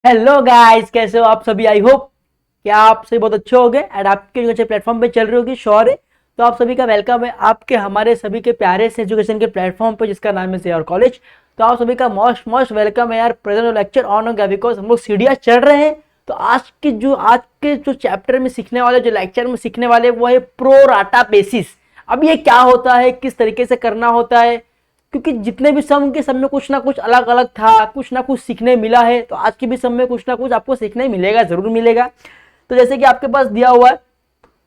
Hello guys, कैसे हो आप सभी। आई होप कि आप सभी बहुत अच्छे होंगे एंड आपके जो अच्छे प्लेटफॉर्म पे चल रही होगी श्योर है। तो आप सभी का वेलकम है आपके हमारे सभी के प्यारे से एजुकेशन के प्लेटफॉर्म पे जिसका नाम है सेयर कॉलेज। तो आप सभी का मोस्ट मोस्ट वेलकम है यार। प्रेजेंट लेक्चर ऑन हो गया बिकॉज हम लोग सीढ़ियाँ चढ़ रहे हैं। तो आज के जो चैप्टर में सीखने वाले, जो लेक्चर में सीखने वाले, वो है प्रो राटा बेसिस। अब ये क्या होता है, किस तरीके से करना होता है, क्योंकि जितने भी सम के सब में कुछ ना कुछ अलग अलग था, कुछ ना कुछ सीखने मिला है। तो आज के भी सम में कुछ ना कुछ आपको सीखने मिलेगा, जरूर मिलेगा। तो जैसे कि आपके पास दिया हुआ है,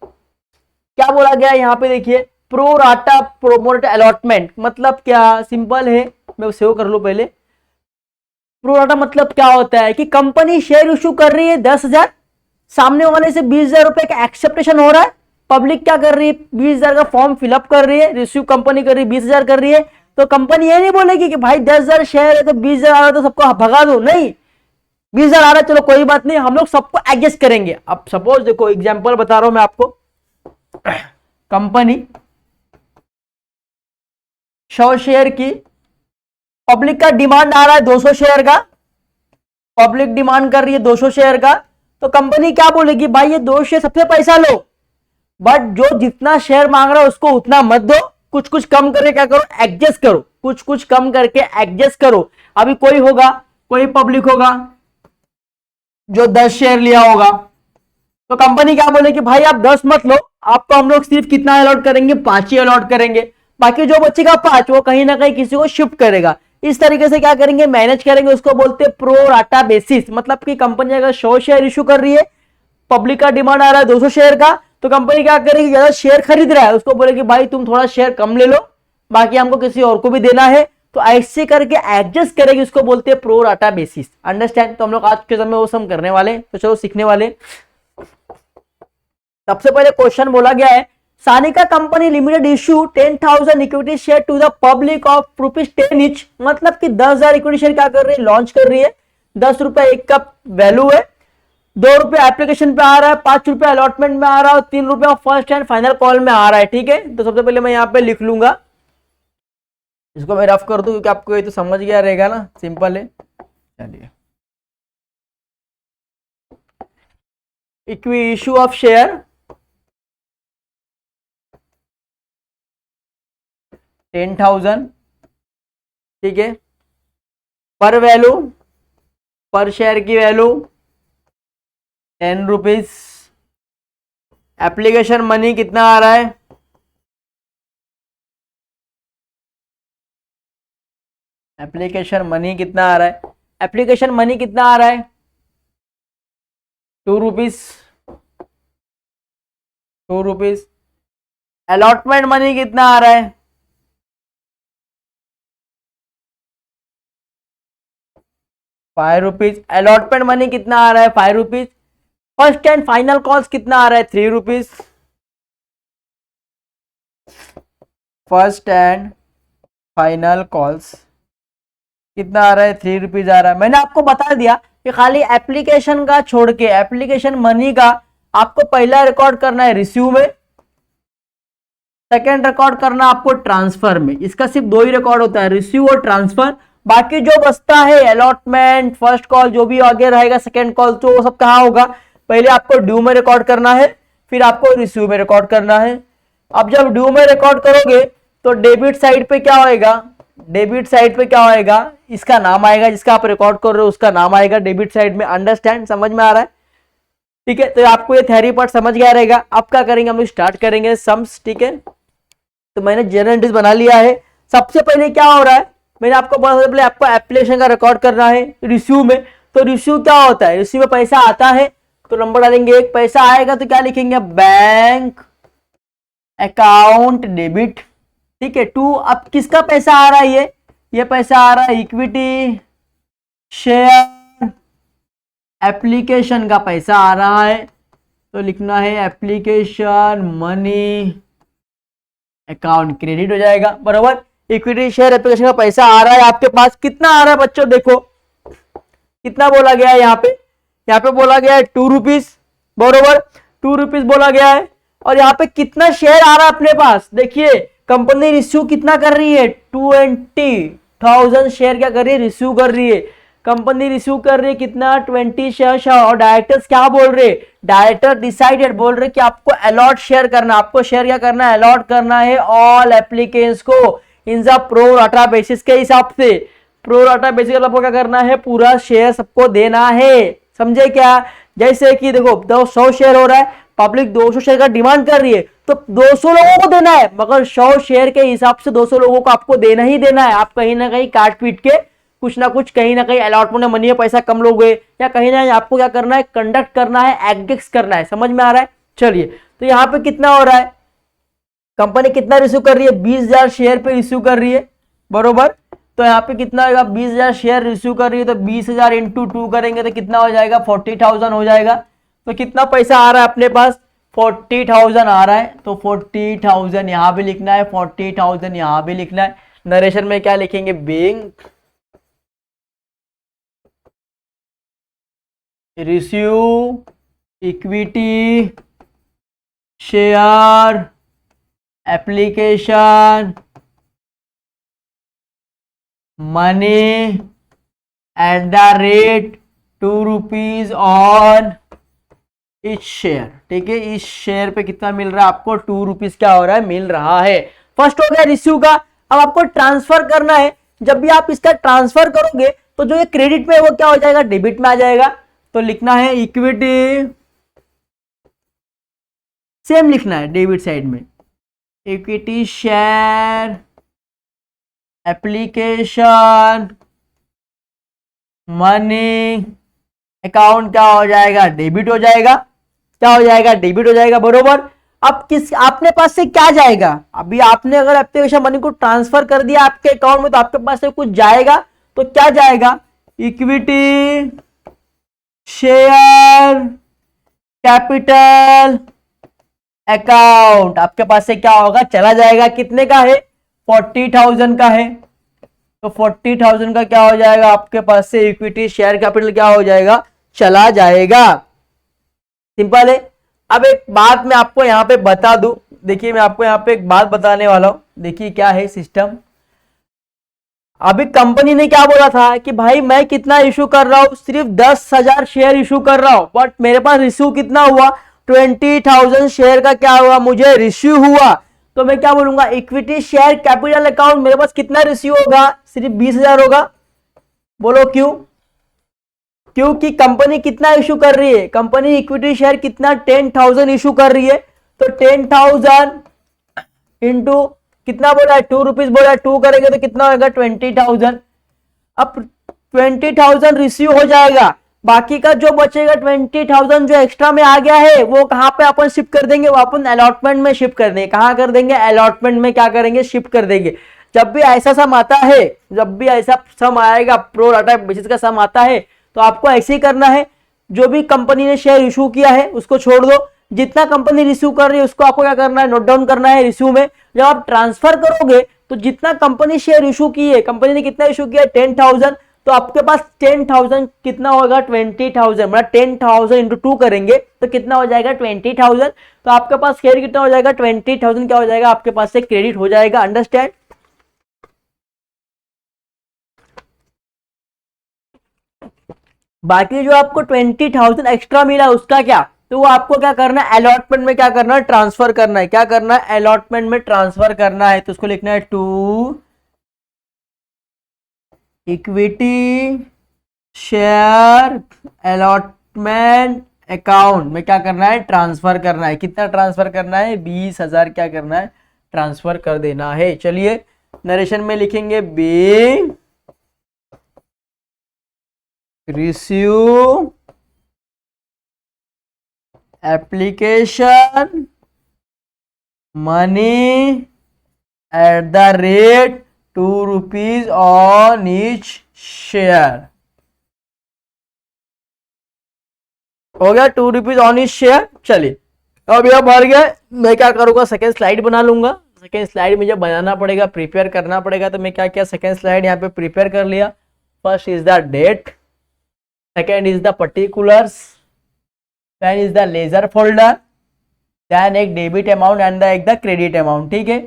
क्या बोला गया है यहाँ पे देखिए, प्रो राटा प्रोमोट अलॉटमेंट मतलब क्या, सिंपल है। मैं सेव कर लू पहले। प्रो राटा मतलब क्या होता है कि कंपनी शेयर इशू कर रही है 10,000, सामने वाले से 20,000 रुपए का एक्सेप्टेशन हो रहा है। पब्लिक क्या कर रही है, 20,000 का फॉर्म फिलअप कर रही है, रिसीव कंपनी कर रही है 20,000 कर रही है। तो कंपनी ये नहीं बोलेगी कि भाई 10,000 शेयर है तो 20,000 आ रहा है तो सबको भगा दो, नहीं। 20,000 आ रहा है, चलो कोई बात नहीं, हम लोग सबको एडजस्ट करेंगे। अब सपोज देखो, एग्जांपल बता रहा हूं मैं आपको। कंपनी 100 शेयर की, पब्लिक का डिमांड आ रहा है 200 शेयर का, पब्लिक डिमांड कर रही है 200 शेयर का। तो कंपनी क्या बोलेगी, भाई ये 2 शेयर सबसे पैसा लो, बट जो जितना शेयर मांग रहा है उसको उतना मत दो, कुछ कुछ कम करके क्या करो, एडजस्ट करो, कुछ कुछ कम करके एडजस्ट करो। अभी कोई होगा, कोई पब्लिक होगा जो 10 शेयर लिया होगा, तो कंपनी क्या बोलेगी, भाई आप 10 मत लो, आपको हम लोग सिर्फ कितना अलॉट करेंगे, 5 ही अलॉट करेंगे। बाकी जो बचेगा 5 वो कहीं ना कहीं किसी को शिफ्ट करेगा। इस तरीके से क्या करेंगे, मैनेज करेंगे। उसको बोलते हैं प्रो राटा बेसिस। मतलब कि कंपनी अगर 100 शेयर इशू कर रही है, पब्लिक का डिमांड आ रहा है 200 शेयर का, तो कंपनी क्या करेगी, ज्यादा शेयर खरीद रहा है उसको बोलेगी भाई तुम थोड़ा शेयर कम ले लो, बाकी हमको किसी और को भी देना है। तो ऐसे करके एडजस्ट करेगी, उसको बोलते हैं प्रो राटा बेसिस। अंडरस्टैंड। तो हम लोग आज के समय वो सम करने वाले, तो चलो सीखने वाले। सबसे पहले क्वेश्चन बोला गया है, Sanika company limited issue 10,000 equity share to the public of ₹10 each. मतलब कि 10,000 इक्विटी शेयर क्या कर रही है, लॉन्च कर रही है। 10 रुपए एक का वैल्यू है, 2 रुपए एप्लीकेशन पे आ रहा है, 5 रुपए अलॉटमेंट में आ रहा है और 3 रुपए फर्स्ट एंड फाइनल कॉल में आ रहा है। ठीक है, तो सबसे पहले मैं यहाँ पे लिख लूंगा, इसको मैं रफ कर दूं क्योंकि आपको ये तो समझ गया रहेगा ना, सिंपल है। चलिए, इक्वी इशू ऑफ शेयर 10,000, ठीक है, पर वैल्यू, पर शेयर की वैल्यू 10 रुपीज। एप्लीकेशन मनी कितना आ रहा है, एप्लीकेशन मनी कितना आ रहा है, एप्लीकेशन मनी कितना आ रहा है, 2 रुपीज, 2 रुपीज। अलॉटमेंट मनी कितना आ रहा है, 5 रुपीज। अलॉटमेंट मनी कितना आ रहा है, 5 rupees. First and final calls कितना आ रहा है, 3 rupees. First and final calls कितना आ रहा है, 3 रुपीज आ रहा है। मैंने आपको बता दिया कि खाली एप्लीकेशन का छोड़ के, एप्लीकेशन मनी का आपको पहला रिकॉर्ड करना है रिसीव में, सेकेंड रिकॉर्ड करना आपको ट्रांसफर में। इसका सिर्फ 2 ही रिकॉर्ड होता है, रिसीव और ट्रांसफर। बाकी जो बचता है अलॉटमेंट, फर्स्ट कॉल, जो भी आगे रहेगा सेकेंड कॉल, तो वो सब कहाँ होगा, पहले आपको ड्यू में रिकॉर्ड करना है, फिर आपको रिसीव में रिकॉर्ड करना है। अब जब ड्यू में रिकॉर्ड करोगे तो डेबिट साइड पे क्या होएगा, डेबिट साइड पे क्या होएगा, इसका नाम आएगा, जिसका आप रिकॉर्ड कर रहे हो उसका नाम आएगा डेबिट साइड में। अंडरस्टैंड, समझ में आ रहा है। ठीक है, तो आपको ये थ्योरी पार्ट समझ गया रहेगा। अब क्या करेंगे, हम लोग स्टार्ट करेंगे सम्स। ठीक है, तो मैंने जनरल एंट्रीज बना लिया है। सबसे पहले क्या हो रहा है, मैंने आपको बोला पहले आपको एप्लीकेशन का रिकॉर्ड करना है रिसीव में। तो रिसीव क्या होता है, रिसीव में पैसा आता है तो नंबर डालेंगे 1, पैसा आएगा तो क्या लिखेंगे, बैंक अकाउंट डेबिट। ठीक है, 2। अब किसका पैसा आ रहा है, ये पैसा आ रहा है इक्विटी शेयर, एप्लीकेशन का पैसा आ रहा है, तो लिखना है एप्लीकेशन मनी अकाउंट क्रेडिट हो जाएगा, बराबर। इक्विटी शेयर एप्लीकेशन का पैसा आ रहा है आपके पास। कितना आ रहा है बच्चों, देखो कितना बोला गया है यहाँ पे बोला गया है 2 रुपीज, बरोबर, 2 रुपीज बोला गया है। और यहाँ पे कितना शेयर आ रहा है अपने पास, देखिए कंपनी रिसीव कितना कर रही है, 20,000 शेयर क्या कर रही है, रिसीव कर रही है। कंपनी रिसीव कर रही है कितना 20 शेयर और डायरेक्टर्स क्या बोल रहे, डायरेक्टर डिसाइडेड बोल रहे कि आपको अलॉट शेयर करना, आपको शेयर क्या करना है, अलॉट करना है ऑल एप्लीकेंट्स को in the pro rata basis के हिसाब से। प्रो राटा बेसिस का आपको क्या करना है, पूरा शेयर सबको देना है, समझे क्या। जैसे कि देखो 100 शेयर हो रहा है, पब्लिक 200 शेयर का डिमांड कर रही है तो 200 लोगों को देना है, मगर 100 शेयर के हिसाब से 200 लोगों को आपको देना ही देना है। आप कहीं ना कहीं काट पीट के कुछ ना कुछ कहीं ना कहीं अलॉटमेंट में मनी है पैसा कम लोगे या कहीं ना कहीं आपको क्या करना है, कंडक्ट करना है, एग्जिक्स करना है, समझ में आ रहा है। चलिए तो यहाँ पे कितना हो रहा है, कंपनी कितना रिसीव कर रही है, 20,000 शेयर पे रिसीव कर रही है, बरोबर। तो यहाँ पे कितना होगा, 20,000 शेयर रिसीव कर रही है तो 20,000 इंटू 2 करेंगे तो कितना हो जाएगा, 40,000 हो जाएगा। तो कितना पैसा आ रहा है अपने पास, 40,000 आ रहा है। तो 40,000 यहाँ भी लिखना है, 40,000 यहाँ भी लिखना है। नरेशन में क्या लिखेंगे, bank receive equity share application money at the rate 2 rupees on etch share, ठीक है। इस शेयर पे कितना मिल रहा है आपको, 2 रुपीज क्या हो रहा है, मिल रहा है। फर्स्ट हो गया रिसीव का। अब आपको ट्रांसफर करना है, जब भी आप इसका ट्रांसफर करोगे तो जो ये क्रेडिट में वो क्या हो जाएगा, डेबिट में आ जाएगा। तो लिखना है इक्विटी, सेम लिखना है डेबिट साइड में, equity share application money account क्या हो जाएगा, डेबिट हो जाएगा। क्या हो जाएगा, डेबिट हो जाएगा, बरोबर। अब किस आपने पास से क्या जाएगा, अभी आपने अगर एप्लीकेशन मनी को ट्रांसफर कर दिया आपके अकाउंट में तो आपके पास से कुछ जाएगा, तो क्या जाएगा, इक्विटी शेयर कैपिटल अकाउंट आपके पास से क्या होगा, चला जाएगा। कितने का है, 40,000 का है, तो 40,000 का क्या हो जाएगा आपके पास से, इक्विटी शेयर कैपिटल क्या हो जाएगा, चला जाएगा। सिंपल है। अब एक बात मैं आपको यहां पे बता दूं, देखिए मैं आपको यहां पे एक बात बताने वाला हूं, देखिए क्या है सिस्टम। अभी कंपनी ने क्या बोला था कि भाई मैं कितना इशू कर रहा हूं, सिर्फ 10,000 शेयर इशू कर रहा हूं, बट मेरे पास रिसीव कितना हुआ, 20,000 शेयर का क्या हुआ, मुझे रिसीव हुआ। तो मैं क्या बोलूंगा, इक्विटी शेयर कैपिटल अकाउंट मेरे पास कितना रिसीव होगा, सिर्फ 20,000 होगा। बोलो क्यों, क्योंकि कंपनी कितना इशू कर रही है, कंपनी इक्विटी शेयर कितना 10,000 इशू कर रही है। तो 10,000 इंटू कितना बोला है, 2 रुपीज बोला है, 2 करेंगे तो कितना होगा, 20,000। अब 20,000 रिसीव हो जाएगा, बाकी का जो बचेगा 20,000 जो एक्स्ट्रा में आ गया है वो कहां पे अपन शिफ्ट कर देंगे, वो अपन अलॉटमेंट में शिफ्ट कर देंगे। कहां कर देंगे, अलॉटमेंट में क्या करेंगे, शिफ्ट कर देंगे। जब भी ऐसा सम आता है, जब भी ऐसा सम आएगा, प्रो राटा बेसिस का सम आता है, तो आपको ऐसे ही करना है, जो भी कंपनी ने शेयर इशू किया है उसको छोड़ दो, जितना कंपनी रिसीव कर रही है उसको आपको क्या करना है, नोट डाउन करना है रिसीव में। जब आप ट्रांसफर करोगे तो जितना कंपनी शेयर इशू की है, कंपनी ने कितना इशू किया है 10,000, तो आपके पास 10,000 कितना होगा, 20,000, मतलब 10,000 इंटू 2 करेंगे तो कितना हो जाएगा, 20,000। तो आपके पास शेयर कितना हो जाएगा, 20,000 क्या हो जाएगा आपके पास से क्रेडिट हो जाएगा। अंडरस्टैंड। बाकी जो आपको 20,000 एक्स्ट्रा मिला उसका क्या, तो वो आपको क्या करना है, अलॉटमेंट में क्या करना है, ट्रांसफर करना है। क्या करना है, अलॉटमेंट में ट्रांसफर करना है। तो उसको लिखना है to equity share allotment account में क्या करना है, ट्रांसफर करना है। कितना ट्रांसफर करना है, 20,000 क्या करना है, ट्रांसफर कर देना है। चलिए नरेशन में लिखेंगे being receive application money at the rate 2 rupees on each share. हो गया 2 रुपीज ऑन ईच शेयर। चलिए अब यह भर गया, मैं क्या करूंगा, सेकेंड स्लाइड बना लूंगा। सेकेंड स्लाइड मुझे बनाना पड़ेगा, प्रिपेयर करना पड़ेगा। तो मैं क्या किया, सेकेंड स्लाइड यहाँ पे प्रिपेयर कर लिया। First is the date, second is the particulars, then is the ledger folder, then एक डेबिट अमाउंट एंड एक द क्रेडिट अमाउंट। ठीक है।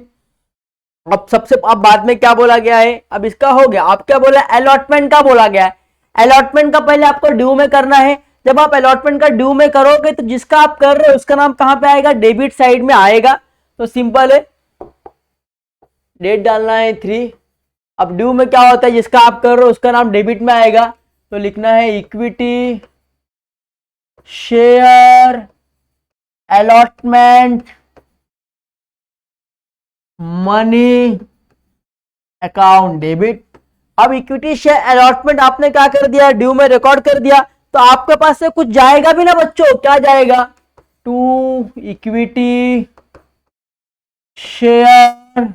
अब सबसे अब बाद में क्या बोला गया है, अब इसका हो गया। अब क्या बोला, अलॉटमेंट का बोला गया है अलॉटमेंट का पहले आपको ड्यू में करना है। जब आप अलॉटमेंट का ड्यू में करोगे तो जिसका आप कर रहे हो उसका नाम कहां पे आएगा, डेबिट साइड में आएगा। तो सिंपल है, डेट डालना है 3। अब ड्यू में क्या होता है, जिसका आप कर रहे हो उसका नाम डेबिट में आएगा, तो लिखना है equity share allotment money account debit. अब इक्विटी शेयर अलॉटमेंट आपने क्या कर दिया, ड्यू में रिकॉर्ड कर दिया, तो आपके पास से कुछ जाएगा भी ना बच्चों, क्या जाएगा, to equity share,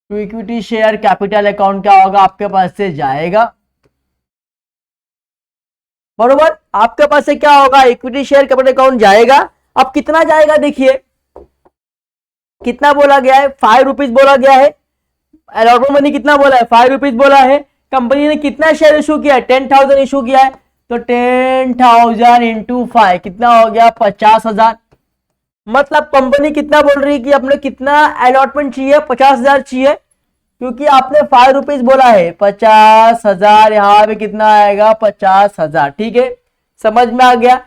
to equity share capital account क्या होगा, आपके पास से जाएगा। बरोबर, आपके पास से क्या होगा, इक्विटी शेयर कैपिटल अकाउंट जाएगा। अब कितना जाएगा देखिए, कितना बोला गया है, 5 रुपीज बोला गया है। अलॉटमेंट मनी कितना बोला है, 5 रुपीज बोला है। कंपनी ने कितना शेयर इशू किया है, 10,000 इशू किया है, तो 10,000 इंटू 5 कितना हो गया, 50,000। मतलब कंपनी कितना बोल रही है कि अपने कितना अलॉटमेंट चाहिए, 50,000 चाहिए, क्योंकि आपने 5 रुपीज बोला है, 50,000 यहां पे कितना आएगा, 50,000। ठीक है, समझ में आ गया।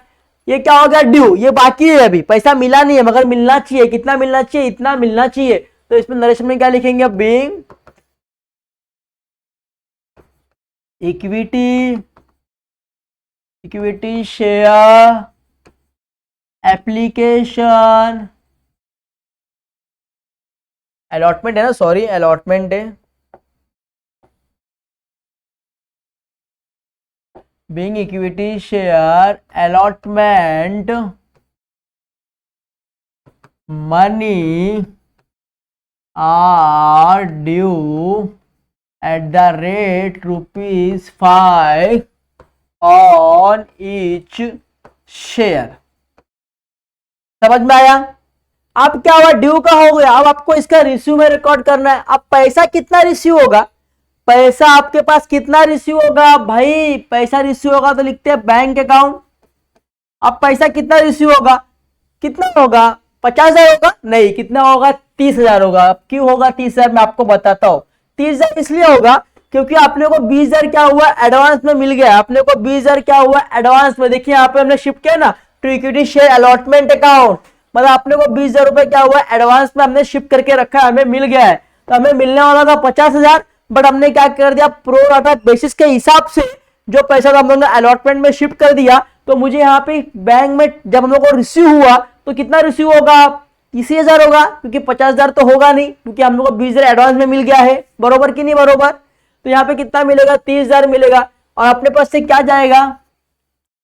ये क्या हो गया, ड्यू, ये बाकी है, अभी पैसा मिला नहीं है मगर मिलना चाहिए। कितना मिलना चाहिए, इतना मिलना चाहिए। तो इसमें नरेशन में क्या लिखेंगे, being equity share application, allotment है ना, सॉरी अलॉटमेंट है, being equity share allotment money are due at the rate ₹5 on each share. समझ में आया। अब क्या हुआ, ड्यू का हो गया, अब आपको इसका रिसीव में रिकॉर्ड करना है। अब पैसा कितना रिसीव होगा, पैसा आपके पास कितना रिसीव होगा भाई, पैसा रिसीव होगा तो लिखते हैं बैंक अकाउंट। अब पैसा कितना रिसीव होगा, कितना होगा, 50,000 होगा, नहीं कितना होगा, 30,000 होगा। अब क्यों होगा 30,000, मैं आपको बताता हूं। 30,000 इसलिए होगा क्योंकि आपने को 20,000 क्या हुआ, एडवांस में मिल गया। आपने को 20,000 क्या हुआ, एडवांस में। देखिए यहाँ पे हमने शिफ्ट किया ना, to equity share allotment account, मतलब आपने को 20,000 रुपए क्या हुआ, एडवांस में हमने शिफ्ट करके रखा है, हमें मिल गया है। तो हमें मिलने वाला था 50,000, बट हमने क्या कर दिया, प्रो राटा बेसिस के हिसाब से जो पैसा था हम लोगों ने अलॉटमेंट में शिफ्ट कर दिया। तो मुझे यहाँ पे बैंक में जब हम लोग को रिसीव हुआ तो कितना रिसीव होगा, 30,000 होगा, क्योंकि 50,000 तो होगा नहीं, क्योंकि हम लोग को 20,000 एडवांस में मिल गया है। बरोबर कि नहीं बरोबर। तो यहाँ पे कितना मिलेगा, 30,000 मिलेगा। और अपने पास से क्या जाएगा,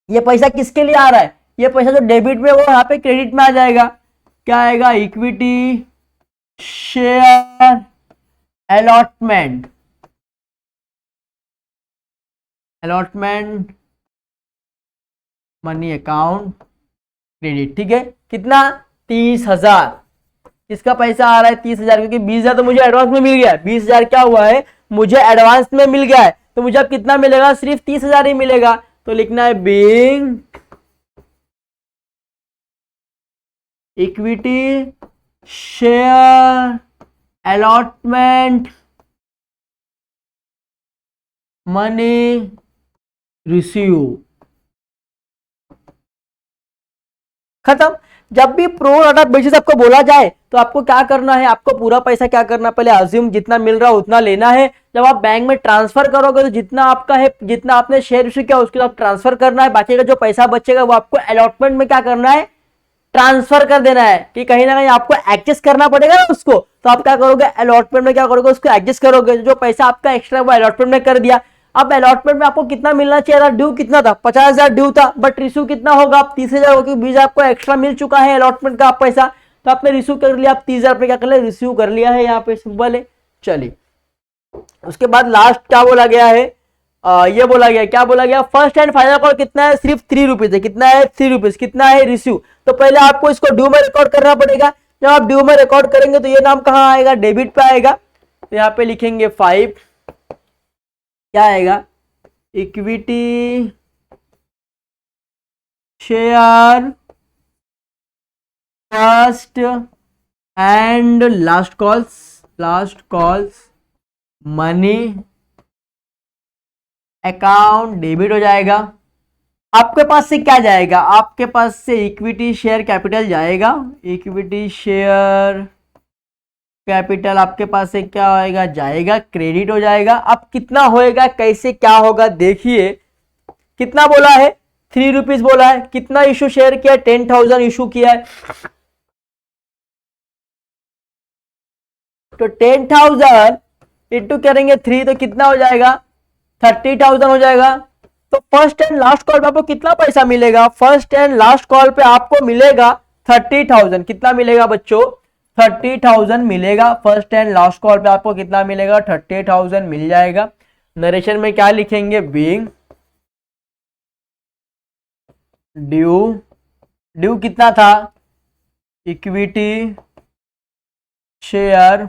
ये पैसा किसके लिए आ रहा है, ये पैसा जो डेबिट में वो यहाँ पे क्रेडिट में आ जाएगा। क्या आएगा, equity share allotment money account credit. ठीक है, कितना, 30,000। इसका पैसा आ रहा है 30,000, क्योंकि 20,000 तो मुझे एडवांस में मिल गया है। 20,000 क्या हुआ है, मुझे एडवांस में मिल गया है। तो मुझे अब कितना मिलेगा, सिर्फ 30,000 ही मिलेगा। तो लिखना है being equity share allotment money receive. खत्म। जब भी प्रो राटा बेसिस आपको बोला जाए तो आपको क्या करना है, आपको पूरा पैसा क्या करना, पहले अज्यूम जितना मिल रहा है उतना लेना है। जब आप बैंक में ट्रांसफर करोगे तो जितना आपका है, जितना आपने शेयर इश्यू किया उसके साथ ट्रांसफर करना है। बाकी का जो पैसा बचेगा वो आपको अलॉटमेंट में क्या करना है, ट्रांसफर कर देना है। कि कहीं ना कहीं आपको एडजस्ट करना पड़ेगा ना उसको, तो आप क्या करोगे, अलॉटमेंट में क्या करोगे, उसको एडजस्ट करोगे। जो पैसा आपका एक्स्ट्रा वो अलॉटमेंट में कर दिया। अब अलॉटमेंट में आपको कितना मिलना चाहिए था, ड्यू कितना था, 50,000 ड्यू था, बट रिसीव कितना होगा, आप 30,000, क्योंकि 20,000 आपको एक्स्ट्रा मिल चुका है अलॉटमेंट का पैसा, तो आपने रिसीव कर लिया। आप 30,000 पे क्या कर लिया, रिसीव कर लिया है, यहाँ पे सिंपल है। चलिए, उसके बाद लास्ट क्या बोला गया है, ये बोला गया, क्या बोला गया, फर्स्ट एंड फाइनल कॉल कितना है, सिर्फ 3 रुपीज है। कितना है, 3 रुपीज। कितना है, रिसीव। तो पहले आपको इसको ड्यू में रिकॉर्ड करना पड़ेगा। जब आप ड्यू में रिकॉर्ड करेंगे तो ये नाम कहाँ आएगा, डेबिट पे आएगा। तो यहाँ पे लिखेंगे 5, क्या आएगा, equity share first and last calls money account debit हो जाएगा। आपके पास से क्या जाएगा, आपके पास से इक्विटी शेयर कैपिटल जाएगा। इक्विटी शेयर कैपिटल आपके पास से क्या होएगा, जाएगा, क्रेडिट हो जाएगा। अब कितना होएगा, कैसे क्या होगा देखिए। कितना बोला है, 3 रुपीज बोला है। कितना इशू शेयर किया, 10,000 इशू किया है। तो 10,000 इंटू करेंगे 3 तो कितना हो जाएगा, 30,000 हो जाएगा। तो फर्स्ट एंड लास्ट कॉल पे आपको कितना पैसा मिलेगा, फर्स्ट एंड लास्ट कॉल पे आपको मिलेगा 30,000। कितना मिलेगा बच्चों, 30,000 मिलेगा। फर्स्ट एंड लास्ट कॉल पे आपको कितना मिलेगा, 30,000 मिल जाएगा। नरेशन में क्या लिखेंगे, बीइंग ड्यू, ड्यू कितना था, equity share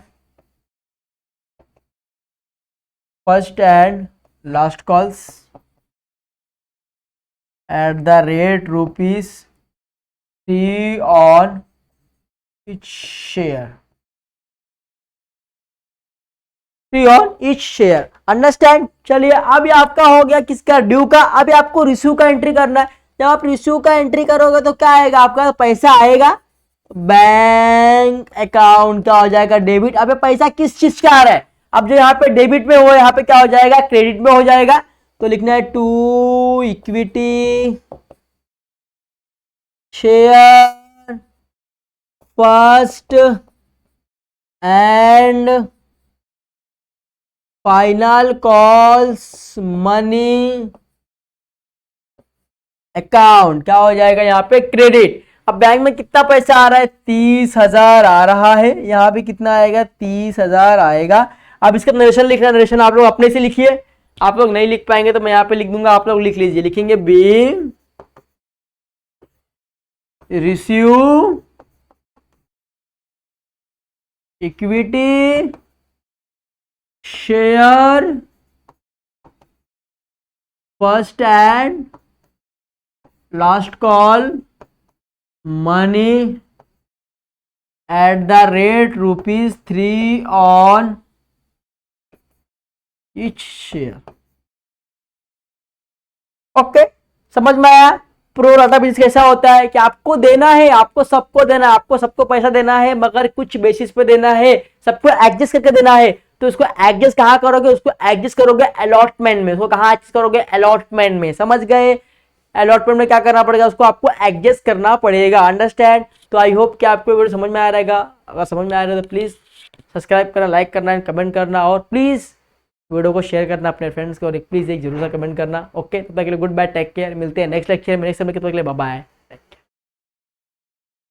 first and last calls at the rate rupees 3 on each share, 3 on each share, understand. चलिए अभी आपका हो गया किसका, ड्यू का। अभी आपको रिसीव का एंट्री करना है। जब आप रिसीव का एंट्री करोगे तो क्या आएगा, आपका पैसा आएगा बैंक अकाउंट का हो जाएगा डेबिट। अब पैसा किस चीज का आ रहा है, अब जो यहाँ पे डेबिट में हो, यहाँ पे क्या हो जाएगा, क्रेडिट में हो जाएगा। तो लिखना है to equity share first and final calls money account, क्या हो जाएगा यहाँ पे, क्रेडिट। अब बैंक में कितना पैसा आ रहा है, 30,000 आ रहा है। यहाँ पे कितना आएगा, 30,000 आएगा। अब इसका नरेशन लिखना, नरेशन आप लोग अपने से लिखिए। आप लोग नहीं लिख पाएंगे तो मैं यहाँ पे लिख दूंगा, आप लोग लिख लीजिए। लिखेंगे being receive equity share first and last call money at the rate ₹3 on each share. Okay, समझ में आया। प्रो राटा बिजनेस कैसा होता है कि आपको देना है, आपको सबको देना है, आपको सबको पैसा देना है, मगर कुछ बेसिस पे देना है, सबको एडजस्ट करके देना है। तो उसको एडजस्ट कहाँ करोगे, उसको एडजस्ट करोगे अलॉटमेंट में। उसको कहाँ एडजस्ट करोगे, अलॉटमेंट में, समझ गए। अलॉटमेंट में क्या करना पड़ेगा, उसको आपको एडजस्ट करना पड़ेगा, अंडरस्टैंड। तो आई होप कि आपको वीडियो समझ में आ रहेगा। अगर समझ में आ रहा है तो प्लीज सब्सक्राइब करना, लाइक करना एंड कमेंट करना, और प्लीज वीडियो को शेयर करना अपने फ्रेंड्स को, और प्लीज एक जरूर सा कमेंट करना। ओके, तब तक के लिए गुड बाय, टेक केयर। मिलते हैं नेक्स्ट लेक्चर में, नेक्स्ट समय के लिए बाय बाय।